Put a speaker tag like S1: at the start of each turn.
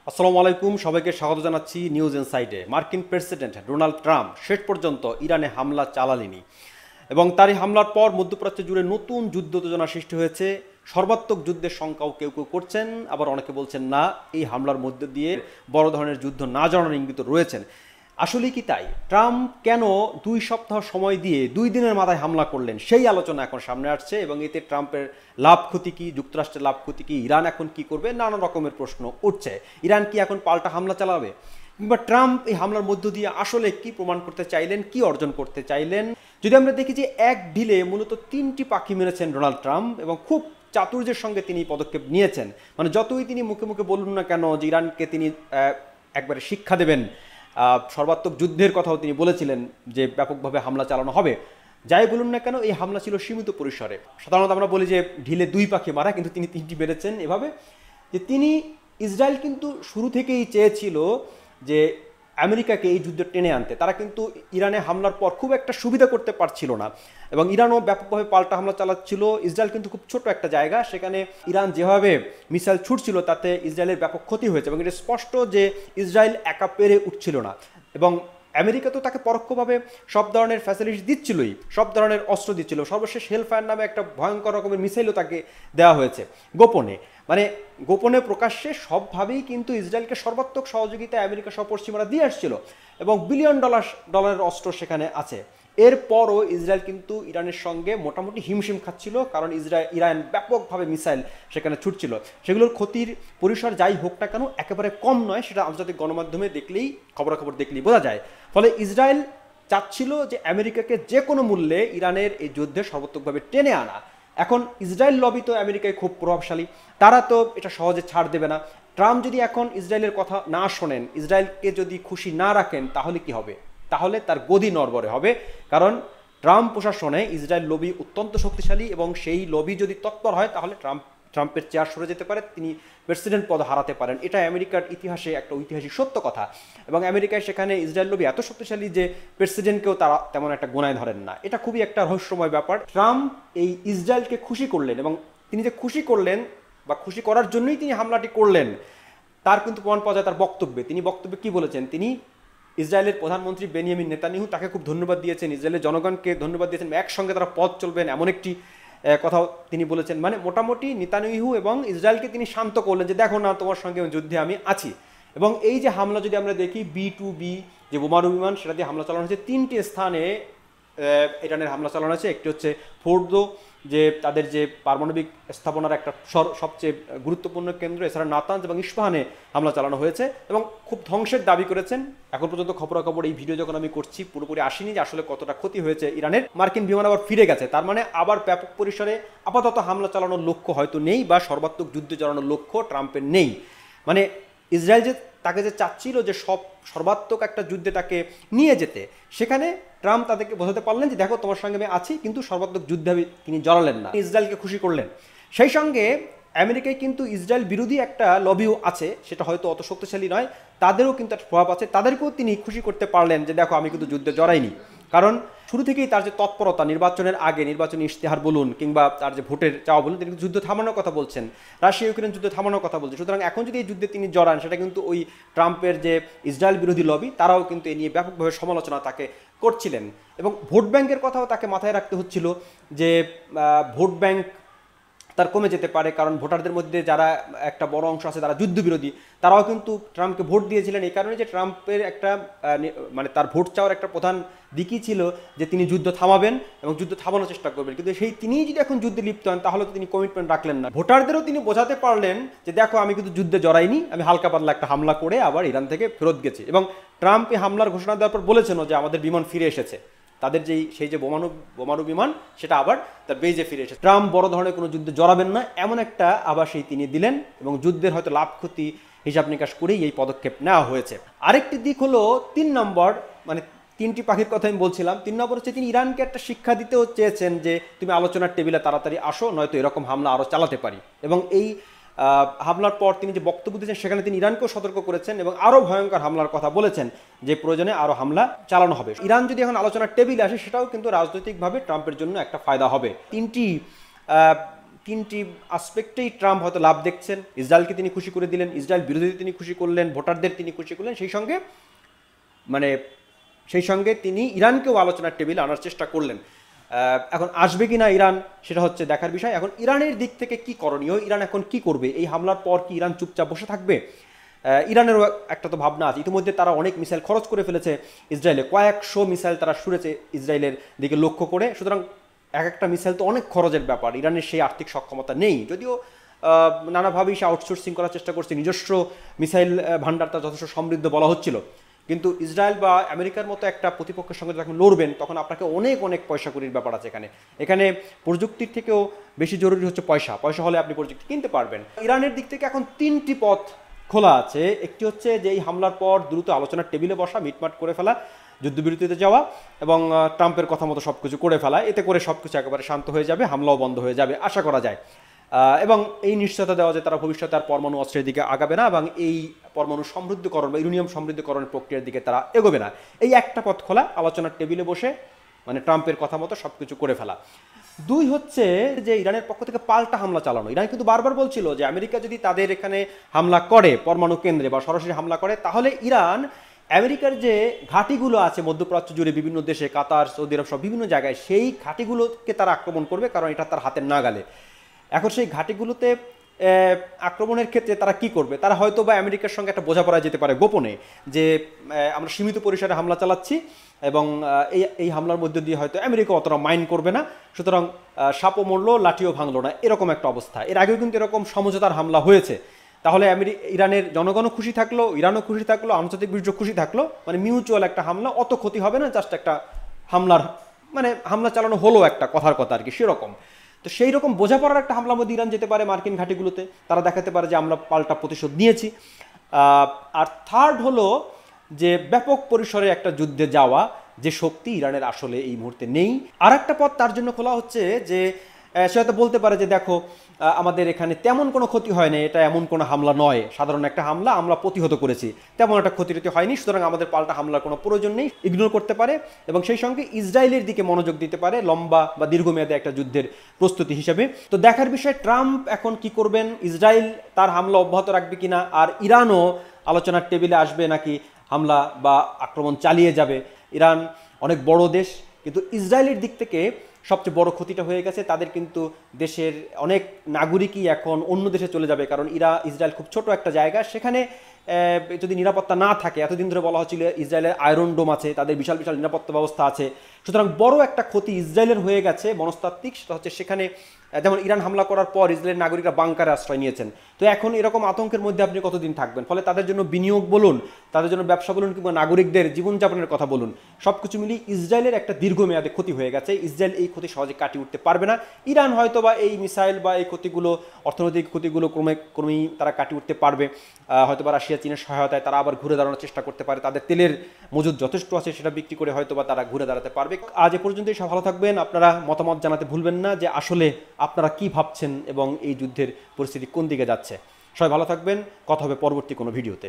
S1: আসসালামু আলাইকুম, সবাইকে স্বাগত জানাচ্ছি নিউজ ইনসাইডে। মার্কিন প্রেসিডেন্ট ডোনাল্ড ট্রাম্প শেষ পর্যন্ত ইরানে হামলা চালালেনি এবং তারই হামলার পর মধ্যপ্রাচ্য জুড়ে নতুন যুদ্ধ উত্তেজনা সৃষ্টি হয়েছে। সর্বাত্মক যুদ্ধের সংখ্যাও কেউ কেউ করছেন, আবার অনেকে বলছেন না, এই হামলার মধ্যে দিয়ে বড় ধরনের যুদ্ধ না জড়ানোর ইঙ্গিত রয়েছেন। আসলে কি তাই? ট্রাম্প কেন 2 সপ্তাহ সময় দিয়ে 2 দিনের মাথায় হামলা করলেন, সেই আলোচনা এখন সামনে আসছে এবং এতে ট্রাম্পের লাভ ক্ষতি কি, যুক্তরাষ্ট্রের লাভ ক্ষতি কি, ইরান এখন কি করবে, নানা রকমের প্রশ্ন উঠছে। ইরান কি এখন পাল্টা হামলা চালাবে, কিংবা ট্রাম্প এই হামলার মধ্য দিয়ে আসলে কি প্রমাণ করতে চাইলেন, কি অর্জন করতে চাইলেন? যদি আমরা দেখি যে এক ঢিলে মূলত 3টি পাখি মেরেছেন ডোনাল্ড ট্রাম্প এবং খুব চাতুর্যের সঙ্গে তিনি পদক্ষেপ নিয়েছেন। মানে যতই তিনি মুখে মুখে বলুন না কেন যে ইরানকে তিনি একবারে শিক্ষা দেবেন, সর্বাত্মক যুদ্ধের কথাও তিনি বলেছিলেন যে ব্যাপকভাবে হামলা চালানো হবে, যাই বলুন না কেন এই হামলা ছিল সীমিত পরিসরে। সাধারণত আমরা বলি যে ঢিলে 2 পাখি মারা, কিন্তু তিনি 3টি মেরেছেন এভাবে যে তিনি ইসরায়েল কিন্তু শুরু থেকেই চেয়েছিল যে আমেরিকাকে এই যুদ্ধে টেনে আনতে। তারা কিন্তু ইরানে হামলার পর খুব একটা সুবিধা করতে পারছিল না এবং ইরানও ব্যাপকভাবে পাল্টা হামলা চালাচ্ছিল। ইসরায়েল কিন্তু খুব ছোট একটা জায়গা, সেখানে ইরান যেভাবে মিসাইল ছুটছিল তাতে ইসরায়েলের ব্যাপক ক্ষতি হয়েছে এবং এটা স্পষ্ট যে ইসরায়েল একা পেরে উঠছিল না। এবং আমেরিকা তো তাকে পরোক্ষভাবে সব ধরনের ফ্যাসিলিটি দিচ্ছিলই, সব ধরনের অস্ত্র দিচ্ছিল। সর্বশেষ হেলফায়ার নামে একটা ভয়ঙ্কর রকমের মিসাইলও তাকে দেওয়া হয়েছে গোপনে। মানে গোপনে প্রকাশ্যে সবভাবেই কিন্তু ইসরায়েলকে সর্বাত্মক সহযোগিতা আমেরিকা সহ পশ্চিমারা দিয়ে আসছিল এবং বিলিয়ন ডলারের অস্ত্র সেখানে আছে। এরপরও ইসরায়েল কিন্তু ইরানের সঙ্গে মোটামুটি হিমশিম খাচ্ছিল, কারণ ইরান ব্যাপকভাবে মিসাইল সেখানে ছুটছিল। সেগুলোর ক্ষতির পরিসর যাই হোক না কেন একেবারে কম নয়, সেটা আন্তর্জাতিক গণমাধ্যমে দেখলেই, খবরাখবর দেখলেই বোঝা যায়। ফলে ইসরায়েল চাচ্ছিল যে আমেরিকাকে যে কোনো মূল্যে ইরানের এই যুদ্ধে সর্বাত্মকভাবে টেনে আনা। এখন ইসরায়েল লবি তো আমেরিকায় খুব প্রভাবশালী, তারা তো এটা সহজে ছাড় দেবে না। ট্রাম্প যদি এখন ইসরায়েলের কথা না শোনেন, ইসরায়েলকে যদি খুশি না রাখেন, তাহলে কি হবে? তাহলে তার গদি নড়বড়ে হবে। কারণ ট্রাম্প প্রশাসনে ইসরায়েল লবি অত্যন্ত শক্তিশালী এবং সেই লবি যদি তৎপর হয় তাহলে ট্রাম্পের চেয়ার সরে যেতে পারে, তিনি প্রেসিডেন্ট পদ হারাতে পারেন। এটা আমেরিকার ইতিহাসে একটা ঐতিহাসিক সত্য কথা। এবং আমেরিকায় সেখানে ইসরায়েল লবি এত শক্তিশালী যে প্রেসিডেন্টকেও তারা তেমন একটা গোনায় ধরেন না। এটা খুবই একটা রহস্যময় ব্যাপার। ট্রাম্প এই ইসরায়েলকে খুশি করলেন এবং তিনি যে খুশি করলেন বা খুশি করার জন্যই তিনি হামলাটি করলেন তার কিন্তু প্রমাণ পাওয়া যায় তার বক্তব্যে। তিনি বক্তব্যে কি বলেছেন? তিনি ইসরায়েলের প্রধানমন্ত্রী বেনিয়ামিন নেতানিয়াহু তাকে খুব ধন্যবাদ দিয়েছেন, ইসরায়েলের জনগণকে ধন্যবাদ দিয়েছেন, একসঙ্গে তারা পথ চলবেন এমন একটি কথাও তিনি বলেছেন। মানে মোটামুটি নেতানিয়াহু এবং ইসরায়েলকে তিনি শান্ত করলেন যে দেখো না, তোমার সঙ্গে যুদ্ধে আমি আছি। এবং এই যে হামলা যদি আমরা দেখি, B-2B যে বোমারু বিমান, সেটা দিয়ে হামলা চালানো হয়েছে 3টি স্থানে। ইরানের হামলা চালানো হয়েছে, একটি হচ্ছে ফোর্দো, যে তাদের যে পারমাণবিক স্থাপনার একটা সবচেয়ে গুরুত্বপূর্ণ কেন্দ্র, এছাড়া নাতানজ এবং ইস্পাহানে হামলা চালানো হয়েছে এবং খুব ধ্বংসের দাবি করেছেন। এখন পর্যন্ত খবরাখবর এই ভিডিও যখন আমি করছি পুরোপুরি আসেনি যে আসলে কতটা ক্ষতি হয়েছে ইরানের। মার্কিন বিমান আবার ফিরে গেছে, তার মানে আবার ব্যাপক পরিসরে আপাতত হামলা চালানোর লক্ষ্য হয়তো নেই, বা সর্বাত্মক যুদ্ধে চালানোর লক্ষ্য ট্রাম্পের নেই। মানে ইসরায়েল যে তাকে যে চাচ্ছিল যে সর্বাত্মক একটা যুদ্ধে তাকে নিয়ে যেতে, সেখানে ট্রাম্প তাদেরকে বোঝাতে পারলেন যে দেখো তোমার সঙ্গে আমি আছি, কিন্তু সর্বাত্মক যুদ্ধে তিনি জড়ালেন না, ইসরায়েলকে খুশি করলেন। সেই সঙ্গে আমেরিকায় কিন্তু ইসরায়েল বিরোধী একটা লবিও আছে, সেটা হয়তো অত শক্তিশালী নয়, তাদেরও কিন্তু একটা প্রভাব আছে। তাদেরকেও তিনি খুশি করতে পারলেন যে দেখো আমি কিন্তু যুদ্ধে জড়াইনি। কারণ শুরু থেকেই তার যে তৎপরতা, নির্বাচনের আগে নির্বাচনী ইশতেহার বলুন কিংবা তার যে ভোটের চাওয়া বলুন, তিনি যুদ্ধ থামানোর কথা বলছেন, রাশিয়া ইউক্রেন যুদ্ধ থামানোর কথা বলছেন। সুতরাং এখন যদি এই যুদ্ধে তিনি জড়ান, সেটা কিন্তু ওই ট্রাম্পের যে ইসরায়েল বিরোধী লবি তারাও কিন্তু এ নিয়ে ব্যাপকভাবে সমালোচনা তাকে করছিলেন। এবং ভোট ব্যাংকের কথাও তাকে মাথায় রাখতে হচ্ছিল যে ভোট ব্যাংক তার কমে যেতে পারে, কারণ ভোটারদের মধ্যে যারা একটা বড় অংশ আছে তারা যুদ্ধবিরোধী, তারাও কিন্তু ট্রাম্পকে ভোট দিয়েছিলেন এই কারণে যে ট্রাম্পের একটা মানে তার ভোট চাওয়ার একটা প্রধান দিকই ছিল যে তিনি যুদ্ধ থামাবেন এবং যুদ্ধ থামানোর চেষ্টা করবেন। কিন্তু সেই তিনিই যদি এখন যুদ্ধে লিপ্ত হন তাহলে তো তিনি কমিটমেন্ট রাখলেন না। ভোটারদেরও তিনি বোঝাতে পারলেন যে দেখো আমি কিন্তু যুদ্ধে জড়াইনি, আমি হালকা পাতলা একটা হামলা করে আবার ইরান থেকে ফেরত গেছি। এবং ট্রাম্প এই হামলার ঘোষণা দেওয়ার পর বলেছেন যে আমাদের বিমান ফিরে এসেছে, তাদের সেই যে বোমারু বিমান সেটা আবার তার বেজে ফিরে এসেছে। ট্রাম্প বড় ধরনের কোনো যুদ্ধে জড়াবেন না এমন একটা আভাসই তিনি দিলেন এবং যুদ্ধের হয়তো লাভ ক্ষতি হিসাব নিকাশ করেই এই পদক্ষেপ নেওয়া হয়েছে। আরেকটি দিক হলো 3 নম্বর, মানে 3টি পাখির কথা আমি বলছিলাম। 3 নম্বর হচ্ছে তিনি ইরানকে একটা শিক্ষা দিতেও চেয়েছেন যে তুমি আলোচনার টেবিলে তাড়াতাড়ি আসো, নয়তো এরকম হামলা আরও চালাতে পারি। এবং এই হামলার পর তিনি যে বক্তব্য দিয়েছেন সেখানে তিনি ইরানকেও সতর্ক করেছেন এবং আরও ভয়ঙ্কর হামলার কথা বলেছেন যে প্রয়োজনে আরও হামলা চালানো হবে। ইরান যদি এখন আলোচনার টেবিলে আসে সেটাও কিন্তু রাজনৈতিকভাবে ট্রাম্পের জন্য একটা ফায়দা হবে। তিনটি আসপেক্টেই ট্রাম্প হয়তো লাভ দেখছেন। ইসরায়েলকে তিনি খুশি করে দিলেন, ইসরায়েল বিরোধীদের তিনি খুশি করলেন, ভোটারদের তিনি খুশি করলেন, সেই সঙ্গে তিনি ইরানকেও আলোচনার টেবিলে আনার চেষ্টা করলেন। এখন আসবে কি না ইরান সেটা হচ্ছে দেখার বিষয়। এখন ইরানের দিক থেকে কি করণীয়, ইরান এখন কি করবে? এই হামলার পর কি ইরান চুপচাপ বসে থাকবে? ইরানেরও একটা তো ভাবনা আছে, ইতিমধ্যে তারা অনেক মিসাইল খরচ করে ফেলেছে ইসরায়েলে, কয়েকশো মিসাইল তারা ছুড়েছে ইসরায়েলের দিকে লক্ষ্য করে। সুতরাং এক একটা মিসাইল তো অনেক খরচের ব্যাপার, ইরানের সেই আর্থিক সক্ষমতা নেই, যদিও নানাভাবেই সে আউটসোর্সিং করার চেষ্টা করছে, নিজস্ব মিসাইল ভান্ডার তার যথেষ্ট সমৃদ্ধ বলা হচ্ছিল। কিন্তু ইসরায়েল বা আমেরিকার মতো একটা প্রতিপক্ষের সঙ্গে যখন লড়বেন তখন আপনাকে অনেক অনেক পয়সা কড়ির ব্যাপার আছে এখানে প্রযুক্তির থেকেও বেশি জরুরি হচ্ছে পয়সা হলে আপনি প্রযুক্তি কিনতে পারবেন। ইরানের দিক থেকে এখন তিনটি পথ খোলা আছে। একটি হচ্ছে যে এই হামলার পর দ্রুত আলোচনার টেবিলে বসা, মিটমাট করে ফেলা, যুদ্ধবিরতিতে যাওয়া এবং ট্রাম্পের কথা মতো সব কিছু করে ফেলা, এতে করে সব কিছু একেবারে শান্ত হয়ে যাবে, হামলাও বন্ধ হয়ে যাবে আশা করা যায়। এবং এই নিশ্চয়তা দেওয়া যে তারা ভবিষ্যতে আর পরমাণু অস্ত্রের দিকে আগাবে না এবং এই পরমাণু সমৃদ্ধকরণ বা ইউরেনিয়াম সমৃদ্ধকরণের প্রক্রিয়ার দিকে তারা এগোবে না। এই একটা পথ খোলা, আলোচনার টেবিলে বসে মানে ট্রাম্পের কথা মতো সব কিছু করে ফেলা। দুই হচ্ছে যে ইরানের পক্ষ থেকে পাল্টা হামলা চালানো। ইরান কিন্তু বারবার বলছিল যে আমেরিকা যদি তাদের এখানে হামলা করে, পরমাণু কেন্দ্রে বা সরাসরি হামলা করে, তাহলে ইরান আমেরিকার যে ঘাঁটিগুলো আছে মধ্যপ্রাচ্য জুড়ে বিভিন্ন দেশে, কাতার, সৌদি আরব সব বিভিন্ন জায়গায়, সেই ঘাঁটিগুলোকে তারা আক্রমণ করবে, কারণ এটা তার হাতের নাগালে। এখন সেই ঘাঁটিগুলোতে আক্রমণের ক্ষেত্রে তারা কি করবে? তারা হয়তো বা আমেরিকার সঙ্গে একটা বোঝাপড়া যেতে পারে গোপনে, যে আমরা সীমিত পরিসরে হামলা চালাচ্ছি এবং এই হামলার মধ্যে দিয়ে হয়তো আমেরিকা অতটা মাইন্ড করবে না, সুতরাং সাপও মরলো লাঠিও ভাঙলো না, এরকম একটা অবস্থা। এর আগেও কিন্তু এরকম সমঝোতার হামলা হয়েছে। তাহলে ইরানের জনগণও খুশি থাকলো, ইরানও খুশি থাকলো, আন্তর্জাতিক বিশ্ব খুশি থাকলো, মানে মিউচুয়াল একটা হামলা, অত ক্ষতি হবে না, জাস্ট একটা হামলা চালানো হলো একটা কথার কথা আর কি, সেরকম। তো সেই রকম বোঝাপড়ার একটা হামলার মধ্যে ইরান যেতে পারে মার্কিন ঘাঁটিগুলোতে, তারা দেখাতে পারে যে আমরা পাল্টা প্রতিশোধ নিয়েছি। আর থার্ড হলো যে ব্যাপক পরিসরে একটা যুদ্ধে যাওয়া, যে শক্তি ইরানের আসলে এই মুহূর্তে নেই। আর একটা পথ তার জন্য খোলা হচ্ছে যে সে হয়তো বলতে পারে যে দেখো আমাদের এখানে তেমন কোনো ক্ষতি হয় না, এটা এমন কোনো হামলা নয়, সাধারণ একটা হামলা, আমরা প্রতিহত করেছি, তেমন একটা ক্ষতি হয়নি, সুতরাং আমাদের পাল্টা হামলার কোনো প্রয়োজন নেই, ইগনোর করতে পারে এবং সেই সঙ্গে ইসরায়েলের দিকে মনোযোগ দিতে পারে লম্বা বা দীর্ঘমেয়াদে একটা যুদ্ধের প্রস্তুতি হিসেবে। তো দেখার বিষয় ট্রাম্প এখন কি করবেন, ইসরায়েল তার হামলা অব্যাহত রাখবে কিনা, আর ইরানও আলোচনার টেবিলে আসবে নাকি হামলা বা আক্রমণ চালিয়ে যাবে। ইরান অনেক বড় দেশ, কিন্তু ইসরায়েলের দিক থেকে সবচেয়ে বড় ক্ষতিটা হয়ে গেছে, তাদের কিন্তু দেশের অনেক নাগরিকই এখন অন্য দেশে চলে যাবে, কারণ ইসরায়েল খুব ছোট একটা জায়গা, সেখানে যদি নিরাপত্তা না থাকে, এতদিন ধরে বলা হচ্ছিল ইসরায়েলের আয়রন ডোম আছে, তাদের বিশাল বিশাল নিরাপত্তা ব্যবস্থা আছে, সুতরাং বড় একটা ক্ষতি ইসরায়েলের হয়ে গেছে মনস্তাত্ত্বিক। সেটা হচ্ছে সেখানে যেমন ইরান হামলা করার পর ইসরায়েলের নাগরিকরা বাংকারে আশ্রয় নিয়েছেন, তো এখন এরকম আতঙ্কের মধ্যে আপনি কতদিন থাকবেন? ফলে তাদের জন্য বিনিয়োগ বলুন, তাদের জন্য ব্যবসা বলুন, কিংবা নাগরিকদের জীবনযাপনের কথা বলুন, সব কিছু মিলিয়ে ইসরায়েলের একটা দীর্ঘমেয়াদে ক্ষতি হয়ে গেছে। ইসরায়েল এই ক্ষতি সহজে কাটিয়ে উঠতে পারবে না। ইরান হয়তো বা এই মিসাইল বা এই ক্ষতিগুলো, অর্থনৈতিক ক্ষতিগুলো ক্রমেই তারা কাটিয়ে উঠতে পারবে, হয়তো বা রাশিয়া চীনের সহায়তায় তারা আবার ঘুরে দাঁড়ানোর চেষ্টা করতে পারে, তাদের তেলের মজুদ যথেষ্ট আছে, সেটা বিক্রি করে হয়তো বা তারা ঘুরে দাঁড়াতে পারবে। আজ এ পর্যন্তই, সব ভালো থাকবেন। আপনারা মতামত জানাতে ভুলবেন না যে আসলে আপনারা কি ভাবছেন এবং এই যুদ্ধের পরিস্থিতি কোন দিকে যাচ্ছে। সবাই ভালো থাকবেন, কথা হবে পরবর্তী কোনো ভিডিওতে।